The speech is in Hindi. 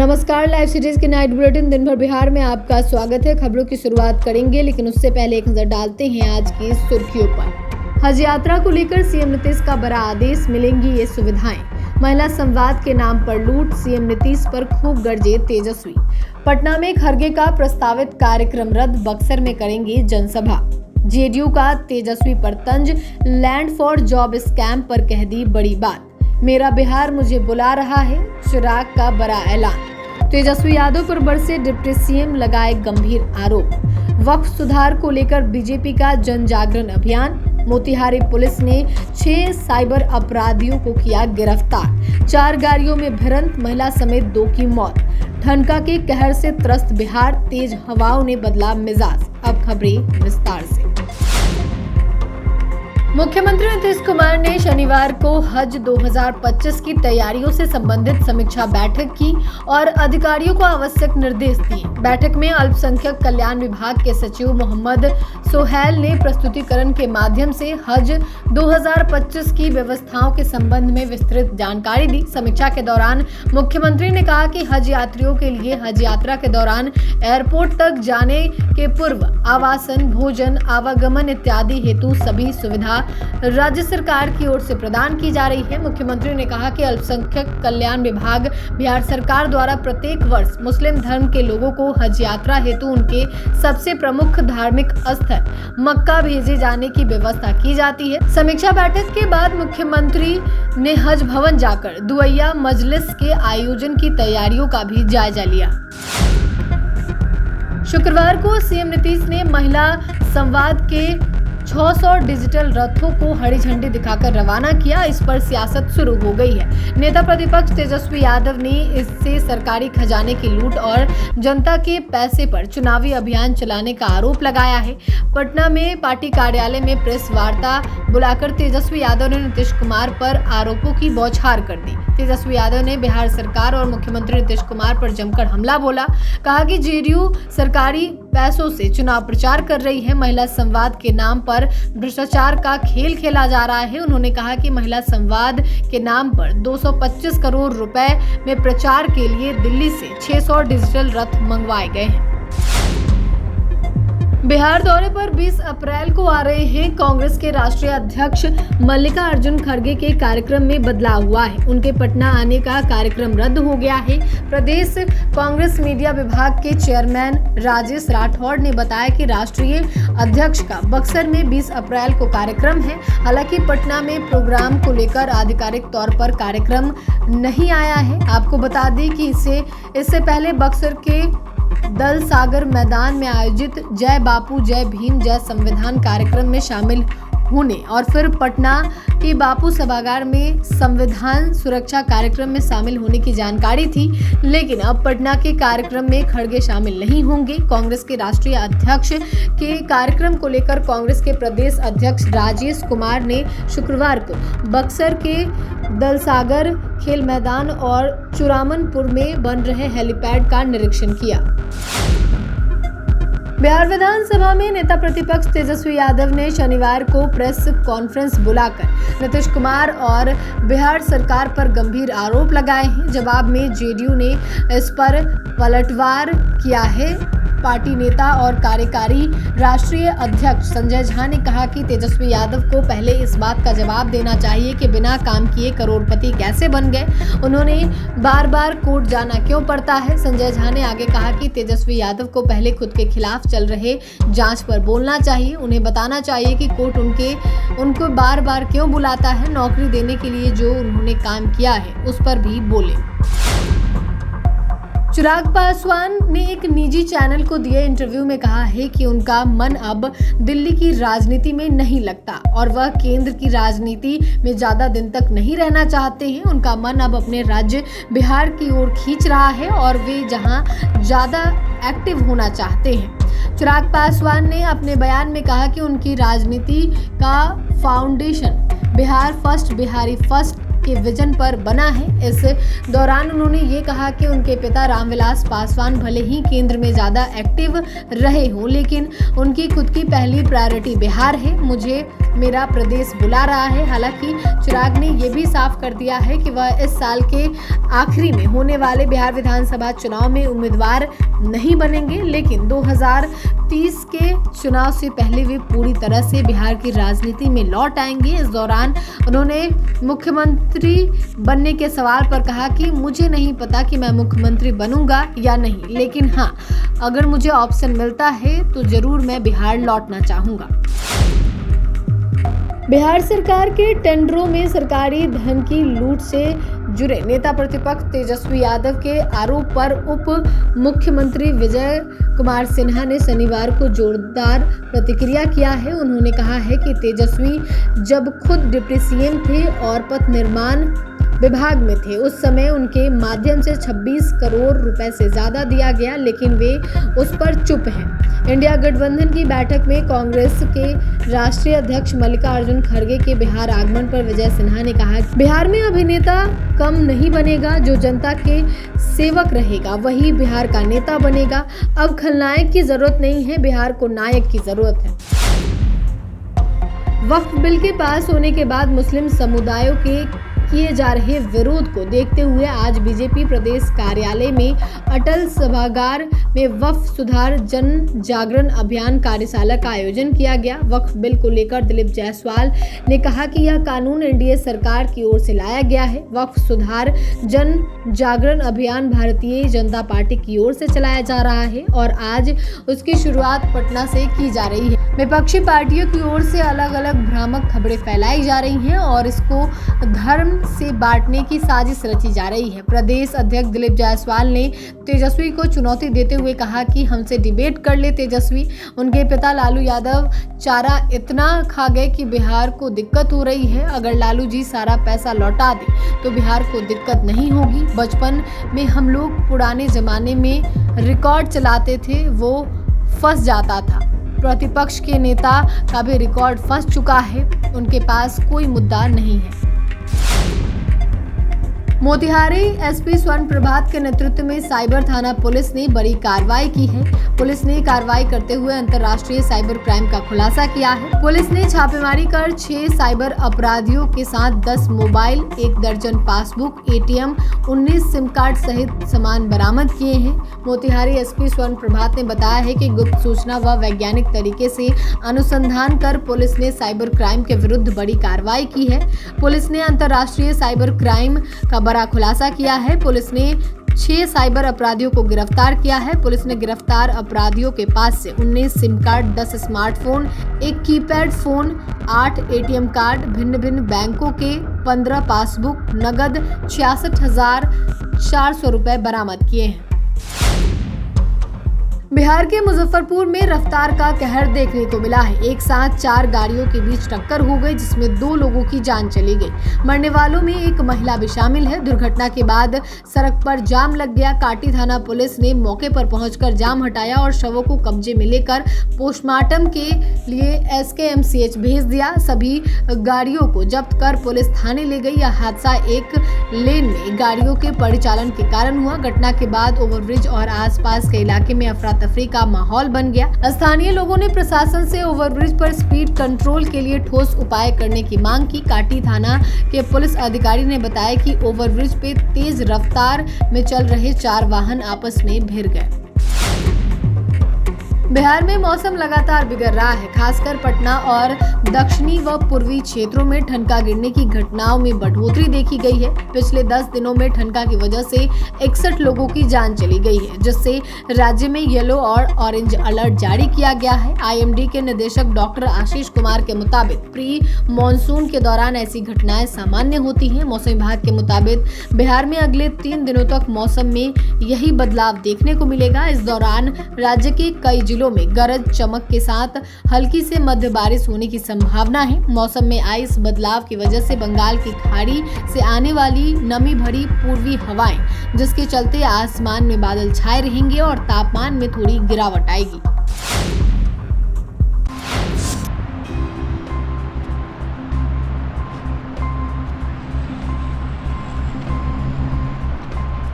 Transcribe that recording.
नमस्कार, लाइव सीरीज के नाइट बुलेटिन दिन भर बिहार में आपका स्वागत है। खबरों की शुरुआत करेंगे, लेकिन उससे पहले एक नजर डालते हैं आज की सुर्खियों पर। हज यात्रा को लेकर सीएम नीतीश का बड़ा आदेश, मिलेंगी ये सुविधाएं। महिला संवाद के नाम पर लूट, सीएम नीतीश पर खूब गरजे तेजस्वी। पटना में खरगे का प्रस्तावित कार्यक्रम रद्द, बक्सर में करेंगे जनसभा। जेडीयू का तेजस्वी पर तंज, लैंड फॉर जॉब स्कैम पर कह दी बड़ी बात। मेरा बिहार मुझे बुला रहा है, चिराग का बड़ा ऐलान। तेजस्वी यादव पर बरसे डिप्टी सीएम, लगाए गंभीर आरोप। वक्फ सुधार को लेकर बीजेपी का जन जागरण अभियान। मोतिहारी पुलिस ने 6 साइबर अपराधियों को किया गिरफ्तार। 4 गाड़ियों में भिड़ंत, महिला समेत 2 की मौत। ठनका के कहर से त्रस्त बिहार, तेज हवाओं ने बदला मिजाज। अब खबरें विस्तार से। मुख्यमंत्री नीतीश कुमार ने शनिवार को हज 2025 की तैयारियों से संबंधित समीक्षा बैठक की और अधिकारियों को आवश्यक निर्देश दिए। बैठक में अल्पसंख्यक कल्याण विभाग के सचिव मोहम्मद सोहेल ने प्रस्तुतिकरण के माध्यम से हज 2025 की व्यवस्थाओं के संबंध में विस्तृत जानकारी दी। समीक्षा के दौरान मुख्यमंत्री ने कहा कि हज यात्रियों के लिए हज यात्रा के दौरान एयरपोर्ट तक जाने के पूर्व आवासन, भोजन, आवागमन इत्यादि हेतु सभी सुविधा राज्य सरकार की ओर से प्रदान की जा रही है। मुख्यमंत्री ने कहा कि अल्पसंख्यक कल्याण विभाग बिहार सरकार द्वारा प्रत्येक वर्ष मुस्लिम धर्म के लोगों को हज यात्रा हेतु उनके सबसे प्रमुख धार्मिक स्थल मक्का भेजे जाने की व्यवस्था की जाती है। समीक्षा बैठक के बाद मुख्यमंत्री ने हज भवन जाकर दुआया मजलिस के आयोजन की तैयारियों का भी जायजा लिया। शुक्रवार को सीएम नीतीश ने महिला संवाद के 600 डिजिटल रथों को हरी झंडी दिखाकर रवाना किया। इस पर सियासत शुरू हो गई है। नेता प्रतिपक्ष तेजस्वी यादव ने इससे सरकारी खजाने की लूट और जनता के पैसे पर चुनावी अभियान चलाने का आरोप लगाया है। पटना में पार्टी कार्यालय में प्रेस वार्ता बुलाकर तेजस्वी यादव ने नीतीश कुमार पर आरोपों की बौछार कर दी। तेजस्वी यादव ने बिहार सरकार और मुख्यमंत्री नीतीश कुमार पर जमकर हमला बोला। कहा कि जेडीयू सरकारी पैसों से चुनाव प्रचार कर रही है। महिला संवाद के नाम पर भ्रष्टाचार का खेल खेला जा रहा है। उन्होंने कहा कि महिला संवाद के नाम पर 225 करोड़ रुपए में प्रचार के लिए दिल्ली से 600 डिजिटल रथ मंगवाए गए हैं। बिहार दौरे पर 20 अप्रैल को आ रहे हैं कांग्रेस के राष्ट्रीय अध्यक्ष मल्लिकार्जुन खड़गे के कार्यक्रम में बदलाव हुआ है। उनके पटना आने का कार्यक्रम रद्द हो गया है। प्रदेश कांग्रेस मीडिया विभाग के चेयरमैन राजेश राठौड़ ने बताया कि राष्ट्रीय अध्यक्ष का बक्सर में 20 अप्रैल को कार्यक्रम है। हालांकि पटना में प्रोग्राम को लेकर आधिकारिक तौर पर कार्यक्रम नहीं आया है। आपको बता दें कि इससे पहले बक्सर के दल सागर मैदान में आयोजित जय बापू जय भीम जय संविधान कार्यक्रम में शामिल होने और फिर पटना के बापू सभागार में संविधान सुरक्षा कार्यक्रम में शामिल होने की जानकारी थी, लेकिन अब पटना के कार्यक्रम में खड़गे शामिल नहीं होंगे। कांग्रेस के राष्ट्रीय अध्यक्ष के कार्यक्रम को लेकर कांग्रेस के प्रदेश अध्यक्ष राजेश कुमार ने शुक्रवार को बक्सर के दलसागर खेल मैदान और चुरामनपुर में बन रहे हेलीपैड का निरीक्षण किया। बिहार विधानसभा में नेता प्रतिपक्ष तेजस्वी यादव ने शनिवार को प्रेस कॉन्फ्रेंस बुलाकर नीतीश कुमार और बिहार सरकार पर गंभीर आरोप लगाए हैं। जवाब में जेडीयू ने इस पर पलटवार किया है। पार्टी नेता और कार्यकारी राष्ट्रीय अध्यक्ष संजय झा ने कहा कि तेजस्वी यादव को पहले इस बात का जवाब देना चाहिए कि बिना काम किए करोड़पति कैसे बन गए। उन्होंने बार बार कोर्ट जाना क्यों पड़ता है। संजय झा ने आगे कहा कि तेजस्वी यादव को पहले खुद के खिलाफ चल रहे जांच पर बोलना चाहिए। उन्हें बताना चाहिए कि कोर्ट उनको बार बार क्यों बुलाता है। नौकरी देने के लिए जो उन्होंने काम किया है उस पर भी बोले। चिराग पासवान ने एक निजी चैनल को दिए इंटरव्यू में कहा है कि उनका मन अब दिल्ली की राजनीति में नहीं लगता और वह केंद्र की राजनीति में ज्यादा दिन तक नहीं रहना चाहते हैं। उनका मन अब अपने राज्य बिहार की ओर खींच रहा है और वे जहां ज्यादा एक्टिव होना चाहते हैं। चिराग पासवान ने अपने बयान में कहा कि उनकी राजनीति का foundation Bihar first, Bihari first के विजन पर बना है। इस दौरान उन्होंने ये कहा कि उनके पिता रामविलास पासवान भले ही केंद्र में ज़्यादा एक्टिव रहे हों, लेकिन उनकी खुद की पहली प्रायोरिटी बिहार है। मुझे मेरा प्रदेश बुला रहा है। हालांकि चिराग ने यह भी साफ कर दिया है कि वह इस साल के आखिरी में होने वाले बिहार विधानसभा चुनाव में उम्मीदवार नहीं बनेंगे, लेकिन 2030 के चुनाव से पहले वे पूरी तरह से बिहार की राजनीति में लौट आएंगे। इस दौरान उन्होंने मुख्यमंत्री बनने के सवाल पर कहा कि मुझे नहीं पता कि मैं मुख्यमंत्री बनूंगा या नहीं, लेकिन हाँ, अगर मुझे ऑप्शन मिलता है तो जरूर मैं बिहार लौटना चाहूंगा। बिहार सरकार के टेंडरों में सरकारी धन की लूट से जुड़े नेता प्रतिपक्ष तेजस्वी यादव के आरोप पर उप मुख्यमंत्री विजय कुमार सिन्हा ने शनिवार को जोरदार प्रतिक्रिया किया है। उन्होंने कहा है कि तेजस्वी जब खुद डिप्टी सीएम थे और पथ निर्माण विभाग में थे, उस समय उनके माध्यम से 26 करोड़ रुपए से ज्यादा दिया गया, लेकिन वे उस पर चुप हैं। इंडिया गठबंधन की बैठक में कांग्रेस के राष्ट्रीय अध्यक्ष मल्लिकार्जुन खड़गे के बिहार आगमन पर विजय सिन्हा ने कहा, बिहार में अभिनेता कम नहीं बनेगा, जो जनता के सेवक रहेगा वही बिहार का नेता बनेगा। अब खलनायक की जरूरत नहीं है, बिहार को नायक की जरूरत है। वक्फ बिल के पास होने के बाद मुस्लिम समुदायों के किए जा रहे विरोध को देखते हुए आज बीजेपी प्रदेश कार्यालय में अटल सभागार में वक्फ सुधार जन जागरण अभियान कार्यशाला का आयोजन किया गया। वक्फ बिल को लेकर दिलीप जायसवाल ने कहा कि यह कानून एनडीए सरकार की ओर से लाया गया है। वक्फ सुधार जन जागरण अभियान भारतीय जनता पार्टी की ओर से चलाया जा रहा है और आज उसकी शुरुआत पटना से की जा रही है। विपक्षी पार्टियों की ओर से अलग अलग भ्रामक खबरें फैलाई जा रही हैं और इसको धर्म से बांटने की साजिश रची जा रही है। प्रदेश अध्यक्ष दिलीप जायसवाल ने तेजस्वी को चुनौती देते हुए कहा कि हमसे डिबेट कर ले तेजस्वी। उनके पिता लालू यादव चारा इतना खा गए कि बिहार को दिक्कत हो रही है। अगर लालू जी सारा पैसा लौटा दे तो बिहार को दिक्कत नहीं होगी। बचपन में हम लोग पुराने जमाने में रिकॉर्ड चलाते थे, वो फंस जाता था। प्रतिपक्ष के नेता का भी रिकॉर्ड फंस चुका है, उनके पास कोई मुद्दा नहीं है। मोतिहारी एसपी स्वर्ण प्रभात के नेतृत्व में साइबर थाना पुलिस ने बड़ी कार्रवाई की है। पुलिस ने कार्रवाई करते हुए अंतर्राष्ट्रीय साइबर क्राइम का खुलासा किया है। पुलिस ने छापेमारी कर 6 साइबर अपराधियों के साथ 10 मोबाइल, 1 दर्जन पासबुक, एटीएम, 19 सिम कार्ड सहित सामान बरामद किए हैं। मोतिहारी एसपी स्वर्ण प्रभात ने बताया है कि गुप्त सूचना व वैज्ञानिक तरीके से अनुसंधान कर पुलिस ने साइबर क्राइम के विरुद्ध बड़ी कार्रवाई की है। पुलिस ने अंतर्राष्ट्रीय साइबर क्राइम का बड़ा खुलासा किया है। पुलिस ने 6 साइबर अपराधियों को गिरफ्तार किया है। पुलिस ने गिरफ्तार अपराधियों के पास से 19 SIM card, 10 smartphone, 1 keypad phone, 8 ATM card, भिन्न बैंकों के 15 पासबुक, नगद 66,400 रुपए बरामद किए हैं। बिहार के मुजफ्फरपुर में रफ्तार का कहर देखने को मिला है। एक साथ 4 गाड़ियों के बीच टक्कर हो गई, जिसमें 2 लोगों की जान चली गई। मरने वालों में एक महिला भी शामिल है। दुर्घटना के बाद सड़क पर जाम लग गया। काटी थाना पुलिस ने मौके पर पहुंचकर जाम हटाया और शवों को कब्जे में लेकर पोस्टमार्टम के लिए एसकेएमसीएच भेज दिया। सभी गाड़ियों को जब्त कर पुलिस थाने ले गई। यह हादसा एक लेन में गाड़ियों के परिचालन के कारण हुआ। घटना के बाद ओवरब्रिज और आसपास के इलाके में अफरा तफरी का माहौल बन गया। स्थानीय लोगों ने प्रशासन से ओवरब्रिज पर स्पीड कंट्रोल के लिए ठोस उपाय करने की मांग की। काटी थाना के पुलिस अधिकारी ने बताया कि ओवरब्रिज पे तेज रफ्तार में चल रहे 4 वाहन आपस में भिड़ गए। बिहार में मौसम लगातार बिगड़ रहा है। खासकर पटना और दक्षिणी व पूर्वी क्षेत्रों में ठनका गिरने की घटनाओं में बढ़ोतरी देखी गई है। पिछले 10 दिनों में ठनका की वजह से 61 लोगों की जान चली गई है, जिससे राज्य में येलो और ऑरेंज अलर्ट जारी किया गया है। आईएमडी के निदेशक डॉक्टर आशीष कुमार के मुताबिक प्री मॉनसून के दौरान ऐसी घटनाएं सामान्य होती हैं। मौसम विभाग के मुताबिक बिहार में अगले 3 दिनों तक मौसम में यही बदलाव देखने को मिलेगा। इस दौरान राज्य के कई जिलों में गरज चमक के साथ हल्की से मध्य बारिश होने की संभावना है। मौसम में आए इस बदलाव की वजह से बंगाल की खाड़ी से आने वाली नमी भरी पूर्वी हवाएं, जिसके चलते आसमान में बादल छाए रहेंगे और तापमान में थोड़ी गिरावट आएगी।